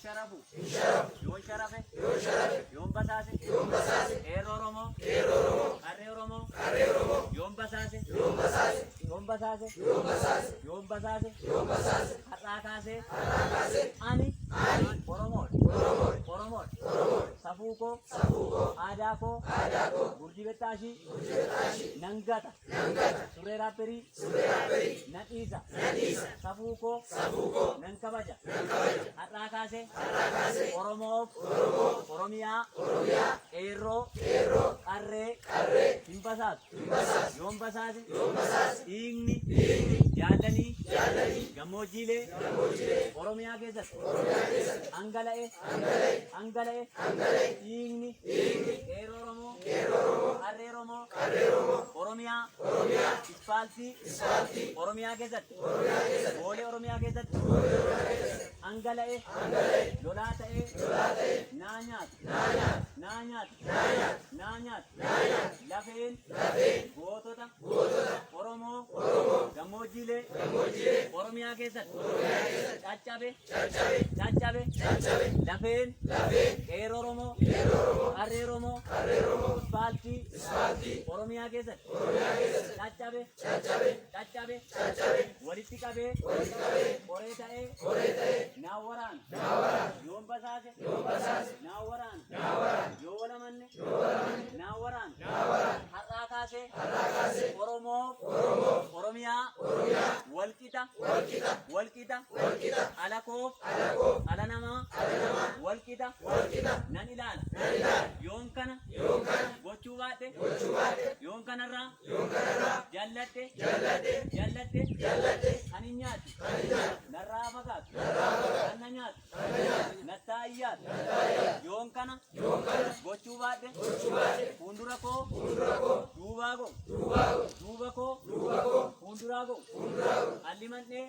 sharafu, yoon sharafe, yoon basaase, qeerroo Oromoo, qarree Oromoo, yoon basaase, yoon basaase, har'aa kaasee, ani Oromoodha. Safuu koo, aadaa koo, Burjii Bettaashii, nan gata, surree raapperii, nan dhiisa, safuu koo, nan kabaja. Har'aa kaasee, Oromoof, Oromiyaa, qeerroo, qarree, hin basaatu. Yoon basaase, dhiigni, jaallanii, gammoojjiilee, Oromiyaa keessatti, hangala'e, dhiigni, qeerroo Oromoo, qarree Oromoo, Oromiyaa, ispaaltii, Oromiyaa keessatti, boolee Oromiyaa keessatti, hangala'e, lolaa ta'ee, naa nyaatu, lafeen, gootota, Oromoo, gammoojjiilee, Oromiyaa keessatti, caccabe, lafeen, qeerroo Oromoo, qarree Oromoo, ispaaltii, Oromiyaa keessatti, caccabe, walitti qabee, qoree ta'ee, naa waraana, yoon basaase, naa waraana, yoo walamanne, naa waraana. Har'aa kaasee, Oromoof, Oromiyaa, walqixa, ala koof, ala namaa, walqixa, nan ilaala. Yoon kana gochuu baadhe, yoon kanarraa jalladhe, kan hin nyaatu, narraa fagaatu, kan na nyaatu, nattaa iyyaatu. Yoon kana gochuu baadhe, fuuldura koo, duubaa koo, fuulduraa koo, alli mandhee,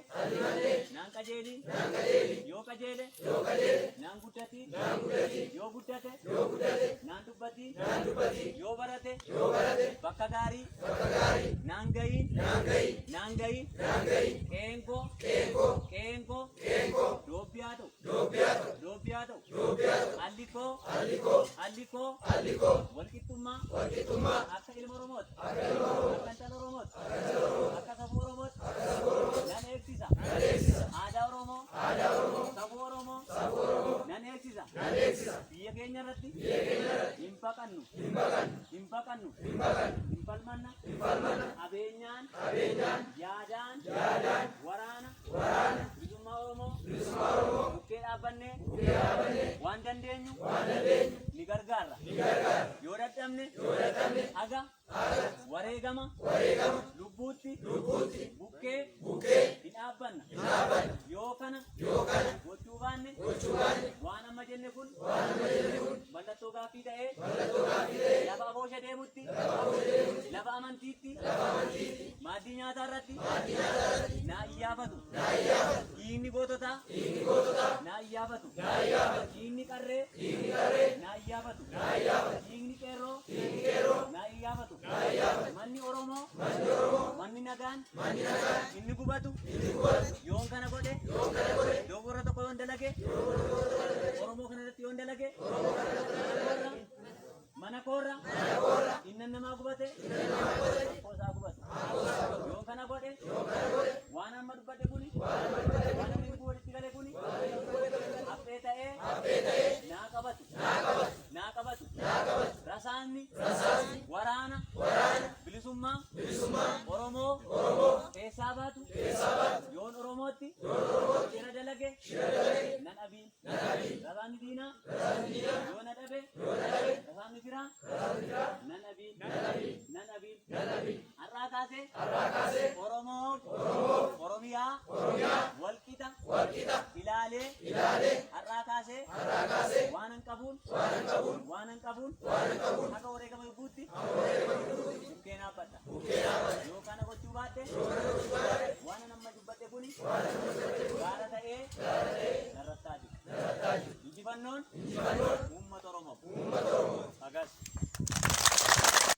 naan qajeelii, yoo qajeele, naan guddatii, yoo guddate, naan dubbatii, yoo barate, bakka gaarii, naan gahiin, qeenkoo, doobbiyaa ta'u, alli koo, walqixxummaa, akka ilma Oromooti, akka intala Oromooti, akka safuu Oromooti, nan eegsisa. Aadaa Oromoo, safuu Oromoo, nan eegsisa. Biyya keenya irratti hin baqannu, hin falmanna, abeenyaan, yaadaan, waraana, bilisummaa Oromoo, bukkee dhaabbannee, waan dandeenyu, ni gargaarra. Yoo dadhabne, haga wareegama, lubbuutti, bukkee, hin dhaabbanna. Yoo kana gochuu baanne, waan amma jenne kun mallattoo gaaffii ta'ee, lafa aboosha deemutti, lafa amantiitti, maaddii nyaataa irratti, naa iyyaafatu. Dhiigni goototaa, naa iyyaafatu. Dhiigni qarree, naa iyyaafatu. Dhiigni qeerroo, naa iyyaafatu. Manni Oromoo, manni nagaan, inni gubatu. Yoon kana godhe, dogoora tokko yoon dalage, Oromoo kana irratti yoon dalage, mana koorra, innan namaa gubate, akkoosaa gubate. Yoon kana godhe, waan amma dubbadhe kuni, waan amma dubbu walitti gale kuni, haphee ta'ee, naa qabatu. Rasaasni, waraana, bilisummaa, Oromoo, keessaa baatu, yoon Oromootti, shira dalage, nan abiin. Rasaasni diinaa, yoo na dhabe, rasaasni firaa, nan abiin. Har'aa kaasee, Oromoof, Oromiyaa, walqixa, ilaalee, har'aa kaasee, waan hin qabuun, akka wareegama lubbuutti, bukkeen dhaabbadha. Yoo kana gochuu baadhe, waan amma dubbadhe kuni, gaara ta'ee, narrattaa jiru. Injifannoon, uummata Oromoo. Agas.